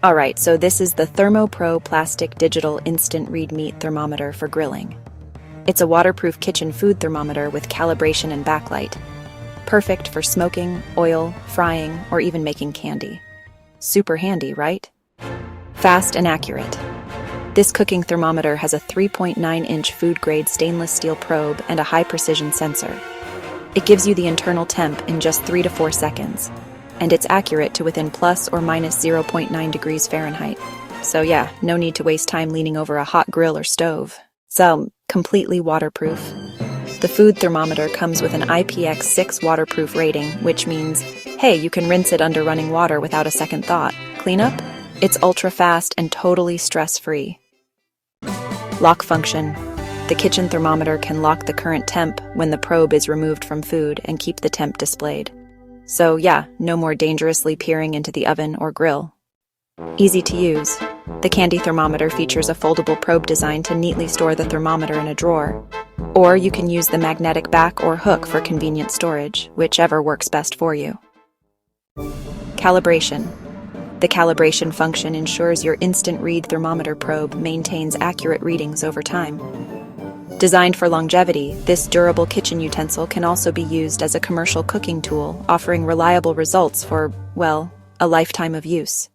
Alright, so this is the ThermoPro plastic digital instant read meat thermometer for grilling. It's a waterproof kitchen food thermometer with calibration and backlight. Perfect for smoking, oil, frying, or even making candy. Super handy, right? Fast and accurate. This cooking thermometer has a 3.9-inch food-grade stainless steel probe and a high-precision sensor. It gives you the internal temp in just 3 to 4 seconds, and it's accurate to within plus or minus 0.9 degrees Fahrenheit. So yeah, no need to waste time leaning over a hot grill or stove. It's completely waterproof. The food thermometer comes with an IPX6 waterproof rating, which means, hey, you can rinse it under running water without a second thought. Cleanup? It's ultra-fast and totally stress-free. Lock function. The kitchen thermometer can lock the current temp when the probe is removed from food and keep the temp displayed. So yeah, no more dangerously peering into the oven or grill. Easy to use. The candy thermometer features a foldable probe design to neatly store the thermometer in a drawer. Or you can use the magnetic back or hook for convenient storage, whichever works best for you. Calibration. The calibration function ensures your instant read thermometer probe maintains accurate readings over time. Designed for longevity, this durable kitchen utensil can also be used as a commercial cooking tool, offering reliable results for, well, a lifetime of use.